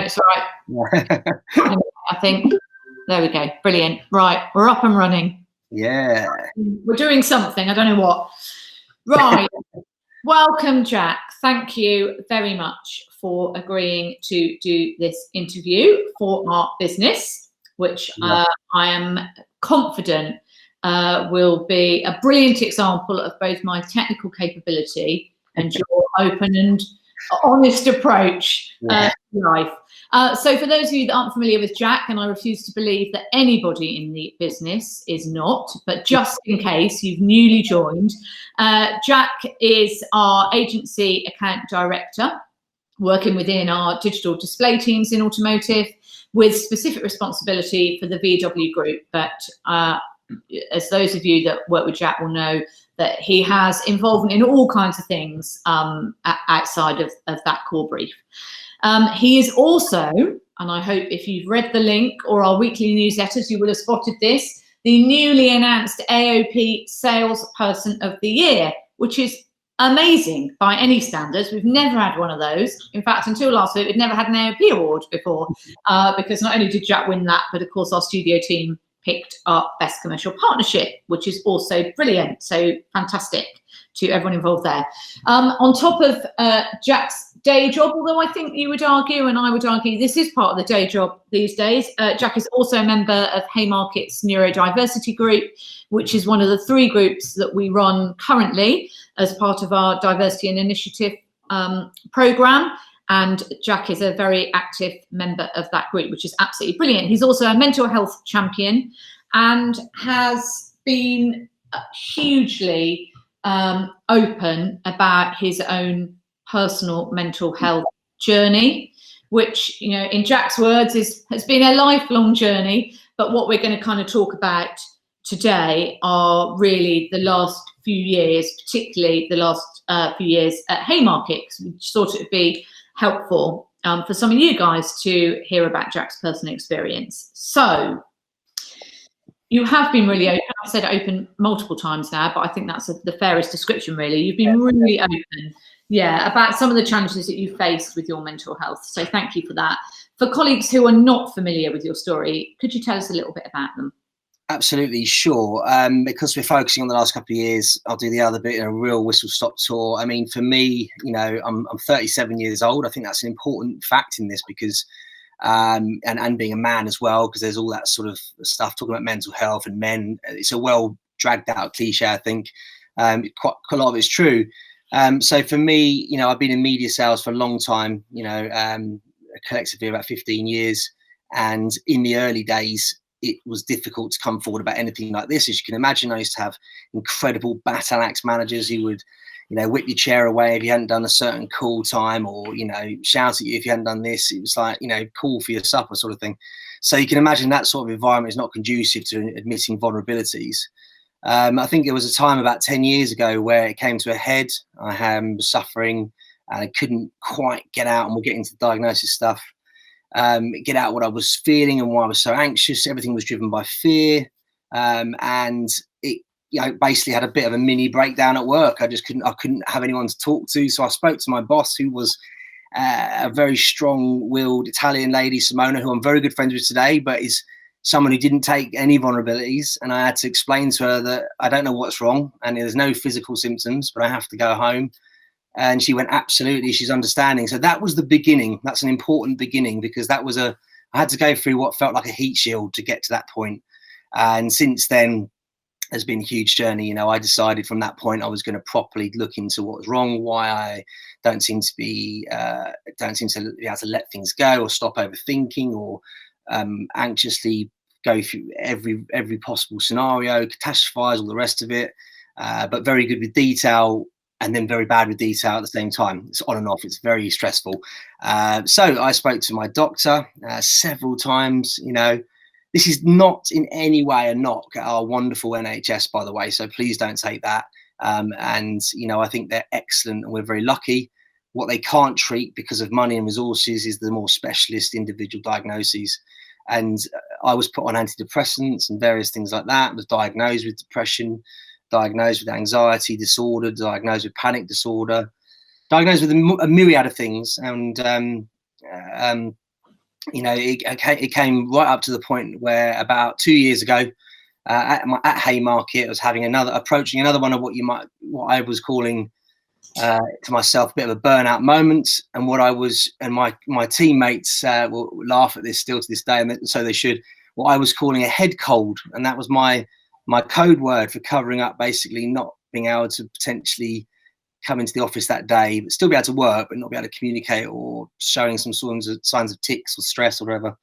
it's right. I think, there we go. Brilliant. Right, we're up and running. Yeah. We're doing something, I don't know what. Right. Welcome, Jack. Thank you very much for agreeing to do this interview for our business, which I am confident will be a brilliant example of both my technical capability and your open and honest approach to life. So for those of you that aren't familiar with Jack, and I refuse to believe that anybody in the business is not, but just in case you've newly joined, Jack is our agency account director, working within our digital display teams in automotive, with specific responsibility for the VW group. But as those of you that work with Jack will know, that he has involvement in all kinds of things outside of that core brief. He is also, and I hope if you've read the link or our weekly newsletters, you will have spotted this, the newly announced AOP Salesperson of the Year, which is amazing by any standards. We've never had one of those. In fact, until last week, we'd never had an AOP award before, because not only did Jack win that, but of course our studio team picked up Best Commercial Partnership, which is also brilliant. So fantastic to everyone involved there. On top of Jack's day job, although I think you would argue, and I would argue, this is part of the day job these days, Jack is also a member of Haymarket's neuro-diversity group, which is one of the 3 groups that we run currently as part of our diversity and initiative programme. And Jack is a very active member of that group, which is absolutely brilliant. He's also a mental health champion and has been hugely open about his own personal mental health journey, which, you know, in Jack's words, has been a lifelong journey. But what we're going to kind of talk about today are really the last few years, particularly the last few years at Haymarket, because we thought it would be helpful for some of you guys to hear about Jack's personal experience. So you have been really open. I've said open multiple times now, but I think that's the fairest description, really. You've been really open, about some of the challenges that you faced with your mental health. So thank you for that. For colleagues who are not familiar with your story, could you tell us a little bit about them? Absolutely, sure. Because we're focusing on the last couple of years, I'll do the other bit in a real whistle-stop tour. I mean, for me, you know, I'm 37 years old. I think that's an important fact in this because, and being a man as well, because there's all that sort of stuff talking about mental health and men. It's a well dragged out cliche, I think. Quite a lot of it's true. So for me, you know, I've been in media sales for a long time, you know, collectively about 15 years. And in the early days, it was difficult to come forward about anything like this. As you can imagine, I used to have incredible battle axe managers who would, you know, whip your chair away if you hadn't done a certain call time, or, you know, shout at you if you hadn't done this. It was like, you know, call for your supper sort of thing. So you can imagine that sort of environment is not conducive to admitting vulnerabilities. I think there was a time about 10 years ago where it came to a head. I was suffering and I couldn't quite get out, and we'll get into the diagnosis stuff. Get out what I was feeling and why I was so anxious. Everything was driven by fear, and it, you know, basically had a bit of a mini breakdown at work. I couldn't have anyone to talk to, so I spoke to my boss, who was a very strong-willed Italian lady, Simona, who I'm very good friends with today, but is someone who didn't take any vulnerabilities. And I had to explain to her that I don't know what's wrong and there's no physical symptoms, but I have to go home. And she went, absolutely, she's understanding. So that was the beginning. That's an important beginning, because that was I had to go through what felt like a heat shield to get to that point. And since then, has been a huge journey. You know, I decided from that point I was going to properly look into what was wrong, why I don't seem to be able to let things go, or stop overthinking, or anxiously go through every possible scenario, catastrophize, all the rest of it. But very good with detail, and then very bad with detail at the same time. It's on and off. It's very stressful. So I spoke to my doctor several times. You know, this is not in any way a knock at our wonderful NHS, by the way, so please don't take that. And, you know, I think they're excellent and we're very lucky. What they can't treat because of money and resources is the more specialist individual diagnoses. And I was put on antidepressants and various things like that. I was diagnosed with depression, diagnosed with anxiety disorder, diagnosed with panic disorder, diagnosed with a myriad of things. And you know, it came right up to the point where about 2 years ago, at Haymarket, I was approaching another one of what I was calling to myself a bit of a burnout moment, and my teammates will laugh at this still to this day, and so they should. What I was calling a head cold, and that was my code word for covering up basically not being able to potentially come into the office that day, but still be able to work, but not be able to communicate, or showing some signs of tics or stress or whatever.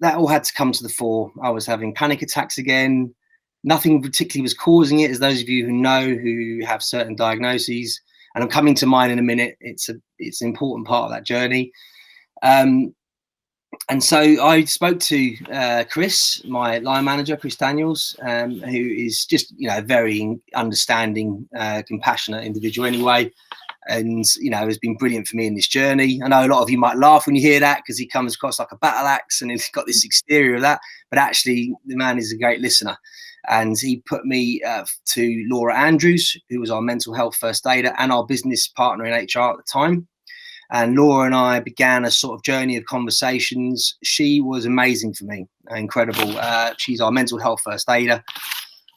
That all had to come to the fore. I was having panic attacks again. Nothing particularly was causing it, as those of you who know, who have certain diagnoses, and I'm coming to mine in a minute. It's an important part of that journey. And so I spoke to Chris, my line manager, Chris Daniels, who is just, you know, a very understanding, compassionate individual anyway. And, you know, has been brilliant for me in this journey. I know a lot of you might laugh when you hear that, because he comes across like a battle axe and he's got this exterior of that. But actually, the man is a great listener. And he put me to Laura Andrews, who was our mental health first aider and our business partner in HR at the time. And Laura and I began a sort of journey of conversations. She was amazing for me, incredible. She's our mental health first aider.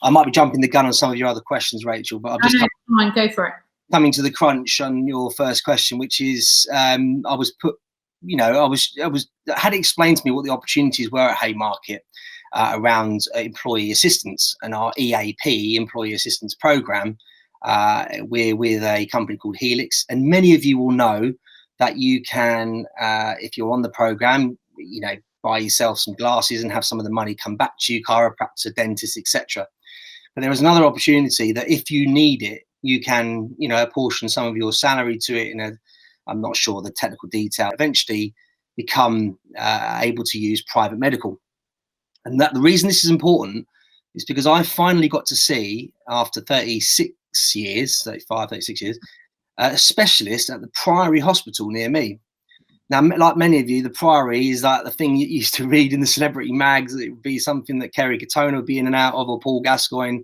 I might be jumping the gun on some of your other questions, Rachel, but Go for it. Coming to the crunch on your first question, which is, I had explained to me what the opportunities were at Haymarket around employee assistance, and our EAP, Employee Assistance Program. We're with a company called Helix, and many of you will know that you can, if you're on the program, you know, buy yourself some glasses and have some of the money come back to you, chiropractor, dentist, etc. But there is another opportunity that if you need it, you can, you know, apportion some of your salary to it I'm not sure the technical detail, eventually become able to use private medical. And that the reason this is important is because I finally got to see, after 36 years, a specialist at the Priory Hospital near me. Now, like many of you, the Priory is like the thing you used to read in the celebrity mags. It would be something that Kerry Katona would be in and out of, or Paul Gascoigne.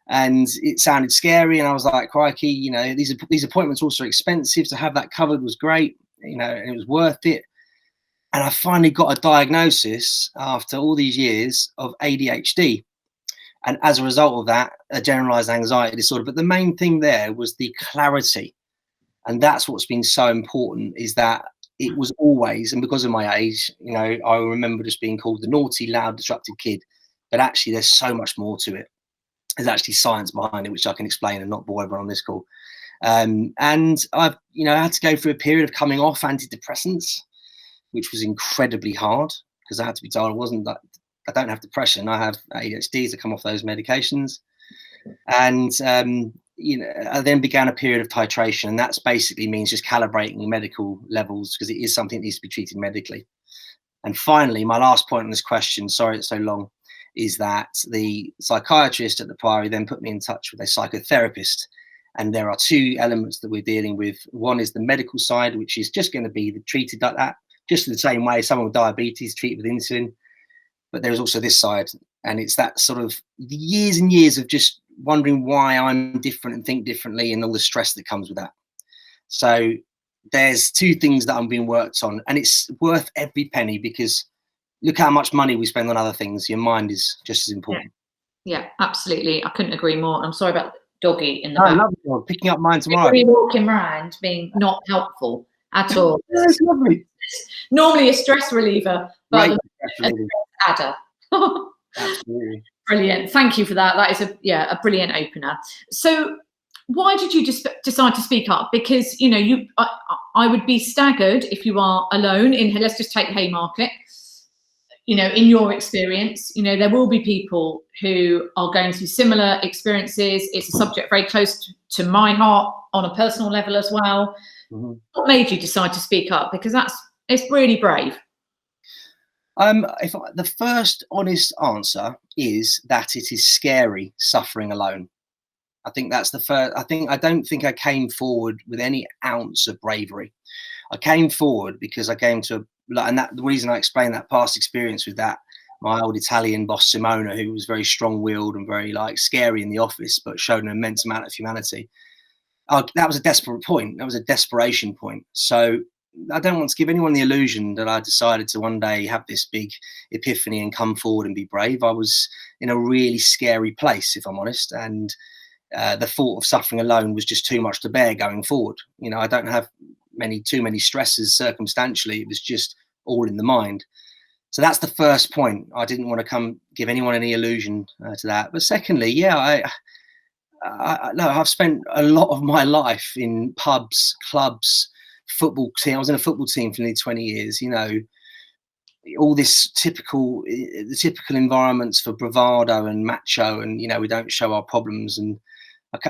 And it sounded scary. And I was like, crikey, you know, these appointments also expensive. To have that covered was great, you know, and it was worth it. And I finally got a diagnosis after all these years of ADHD. And as a result of that, a generalized anxiety disorder. But the main thing there was the clarity. And that's what's been so important, is that it was always, and because of my age, you know, I remember just being called the naughty, loud, disruptive kid. But actually, there's so much more to it. There's actually science behind it, which I can explain and not bore everyone on this call. And I've, you know, had to go through a period of coming off antidepressants, which was incredibly hard, because I had to be told I don't have depression, I have ADHD, to come off those medications. And you know, I then began a period of titration, and that's basically means just calibrating medical levels, because it is something that needs to be treated medically. And finally, my last point on this question, sorry it's so long, is that the psychiatrist at the Priory then put me in touch with a psychotherapist. And there are two elements that we're dealing with. One is the medical side, which is just going to be treated like that, just in the same way someone with diabetes treated with insulin. But there's also this side, and it's that sort of years and years of just wondering why I'm different and think differently, and all the stress that comes with that. So there's two things that I'm being worked on, and it's worth every penny, because look how much money we spend on other things. Your mind is just as important. Yeah, absolutely. I couldn't agree more. I'm sorry about the doggy in the back. I love the dog. Picking up mine tomorrow. Walking around being not helpful at all. That's lovely. Normally a stress reliever, but a stress adder. Absolutely. Brilliant. Thank you for that. That is a brilliant opener. So why did you decide to speak up? Because, you know, I would be staggered if you are alone in, let's just take Haymarket. You know, in your experience, you know, there will be people who are going through similar experiences. It's a subject very close to my heart on a personal level as well. Mm-hmm. What made you decide to speak up? Because it's really brave. The first honest answer is that it is scary suffering alone. I think that's the first. I don't think I came forward with any ounce of bravery. I came forward because I came to, and that the reason I explained that past experience with that, my old Italian boss Simona, who was very strong-willed and very scary in the office, but showed an immense amount of humanity. That was a desperate point. That was a desperation point. So I don't want to give anyone the illusion that I decided to one day have this big epiphany and come forward and be brave. I was in a really scary place, if I'm honest, and the thought of suffering alone was just too much to bear going forward. You know, I don't have too many stresses circumstantially. It was just all in the mind. So that's the first point. I didn't want to give anyone any illusion to that. But secondly, yeah, I've spent a lot of my life in pubs, clubs, football team. I was in a football team for nearly 20 years. You know, all this the typical environments for bravado and macho, and you know, we don't show our problems. And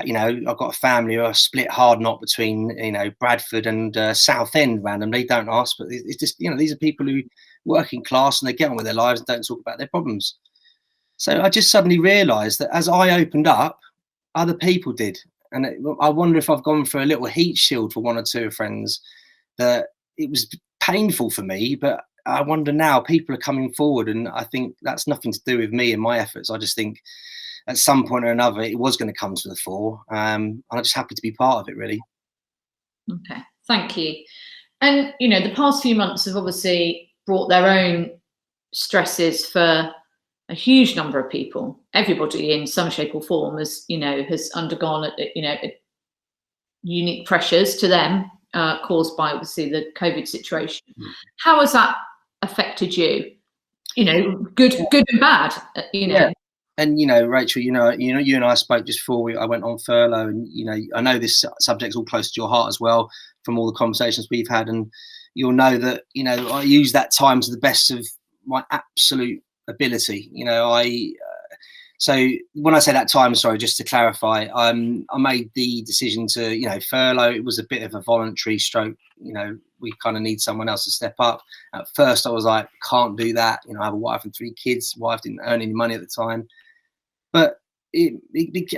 you know, I've got a family who are split hard knot between, you know, Bradford and Southend randomly. Don't ask, but it's just, you know, these are people who working class and they get on with their lives and don't talk about their problems. So I just suddenly realised that as I opened up, other people did. And I wonder if I've gone for a little heat shield for one or two friends, that it was painful for me, but I wonder now people are coming forward, and I think that's nothing to do with me and my efforts. I just think at some point or another, it was going to come to the fore. I'm just happy to be part of it, really. Okay, thank you. And, you know, the past few months have obviously brought their own stresses for a huge number of people. Everybody in some shape or form has, you know, has undergone, you know, unique pressures to them caused by obviously the COVID situation. How has that affected you? You know, good and bad, you know. Yeah. And, you know, Rachel, you and I spoke just before I went on furlough, and, you know, I know this subject's all close to your heart as well from all the conversations we've had. And you'll know that, you know, I use that time to the best of my absolute ability. You know, so when I say that time, sorry, just to clarify, I made the decision to, you know, furlough. It was a bit of a voluntary stroke. You know, we kind of need someone else to step up. At first I was like, can't do that. You know, I have a wife and 3 kids. Wife didn't earn any money at the time. But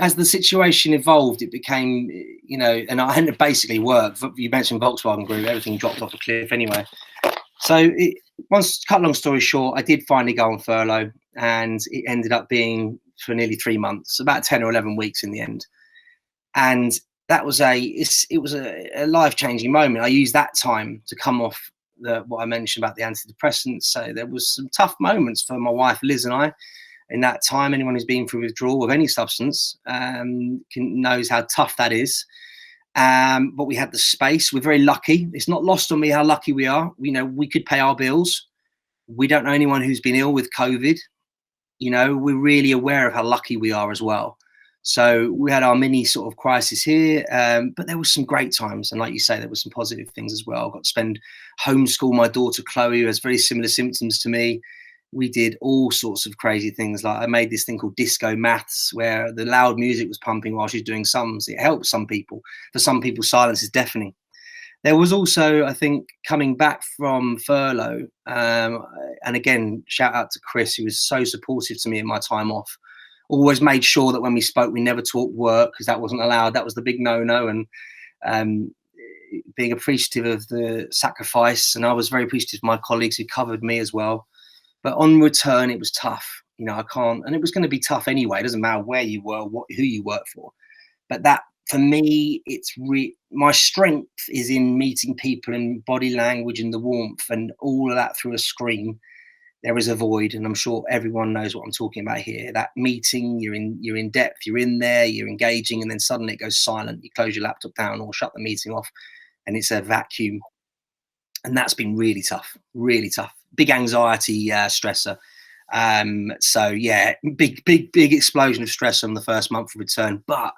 as the situation evolved, it became, you know, and I had to basically work. You mentioned Volkswagen Group, everything dropped off a cliff anyway. So cut long story short, I did finally go on furlough, and it ended up being for nearly 3 months, about 10 or 11 weeks in the end. And that was it was a life-changing moment. I used that time to come off what I mentioned about the antidepressants. So there was some tough moments for my wife, Liz, and I. In that time, anyone who's been through withdrawal of any substance knows how tough that is. But we had the space. We're very lucky. It's not lost on me how lucky we are. You know, we could pay our bills. We don't know anyone who's been ill with COVID. You know, we're really aware of how lucky we are as well. So we had our mini sort of crisis here, but there was some great times. And like you say, there were some positive things as well. I got to homeschool my daughter, Chloe, who has very similar symptoms to me. We did all sorts of crazy things. Like I made this thing called disco maths, where the loud music was pumping while she's doing sums. It helps some people. For some people, silence is deafening. There was also, I think, coming back from furlough, and again, shout out to Chris, who was so supportive to me in my time off. Always made sure that when we spoke, we never talked work, because that wasn't allowed. That was the big no-no. And being appreciative of the sacrifice. And I was very appreciative of my colleagues who covered me as well. But on return, it was tough. You know, and it was going to be tough anyway. It doesn't matter where you were, who you work for. But that, for me, my strength is in meeting people and body language and the warmth and all of that through a screen. There is a void, and I'm sure everyone knows what I'm talking about here. That meeting, you're in depth, you're in there, you're engaging, and then suddenly it goes silent. You close your laptop down or shut the meeting off, and it's a vacuum. And that's been really tough, really tough. Big anxiety stressor. So yeah, big explosion of stress on the first month of return, but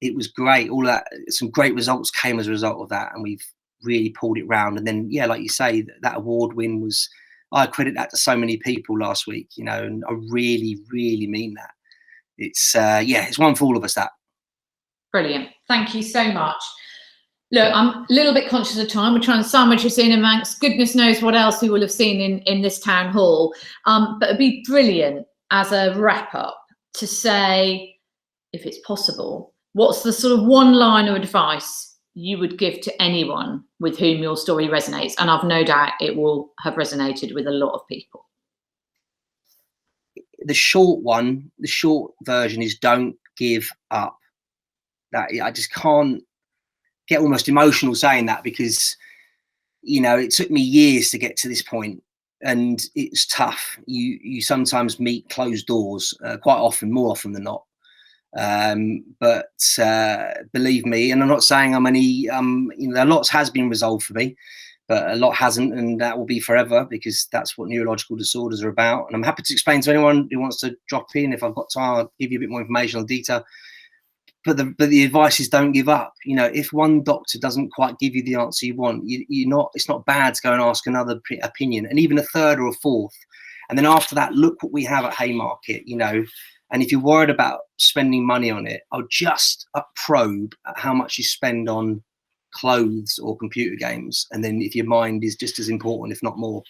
it was great. All that, some great results came as a result of that, and we've really pulled it round. And then, yeah, like you say, that award win was, I credit that to so many people last week, you know, and I really, really mean that. It's it's one for all of us, that. Brilliant. Thank you so much. Look, I'm a little bit conscious of time. We're trying to sandwich us in amongst goodness knows what else we will have seen in this town hall. But it'd be brilliant as a wrap up to say, if it's possible, what's the sort of one line of advice you would give to anyone with whom your story resonates? And I've no doubt it will have resonated with a lot of people. The short version is don't give up. That I just can't get almost emotional saying that, because you know, it took me years to get to this point, and it's tough. You sometimes meet closed doors, quite often, more often than not. But believe me, and I'm not saying I'm any, you know, lots has been resolved for me, but a lot hasn't, and that will be forever, because that's what neurological disorders are about. And I'm happy to explain to anyone who wants to drop in. If I've got time, I'll give you a bit more information on detail. But the advice is, don't give up. You know, if one doctor doesn't quite give you the answer you want, it's not bad to go and ask another opinion, and even a third or a fourth. And then after that, look what we have at Haymarket, you know. And if you're worried about spending money on it, I'll just probe at how much you spend on clothes or computer games. And then if your mind is just as important, if not more,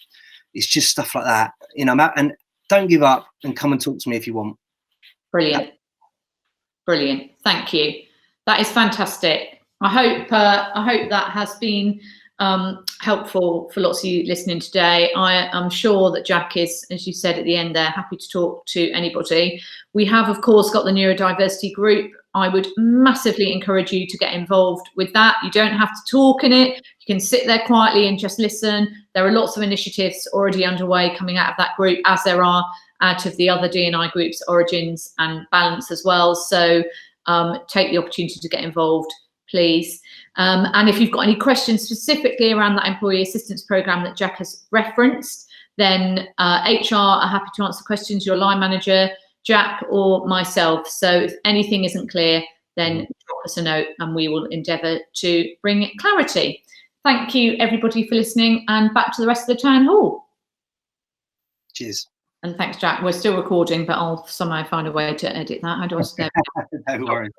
it's just stuff like that. You know, and don't give up, and come and talk to me if you want. Brilliant. Brilliant. Thank you. That is fantastic. I hope that has been helpful for lots of you listening today. I am sure that Jack is, as you said at the end there, happy to talk to anybody. We have, of course, got the neurodiversity group. I would massively encourage you to get involved with that. You don't have to talk in it. You can sit there quietly and just listen. There are lots of initiatives already underway coming out of that group, as there are out of the other D&I groups, Origins and Balance as well. So take the opportunity to get involved, please. And if you've got any questions specifically around that employee assistance program that Jack has referenced, then HR are happy to answer questions, your line manager, Jack, or myself. So if anything isn't clear, then drop us a note and we will endeavour to bring clarity. Thank you, everybody, for listening, and back to the rest of the town hall. Cheers. And thanks, Jack. We're still recording, but I'll somehow find a way to edit that. How do I say? No worries.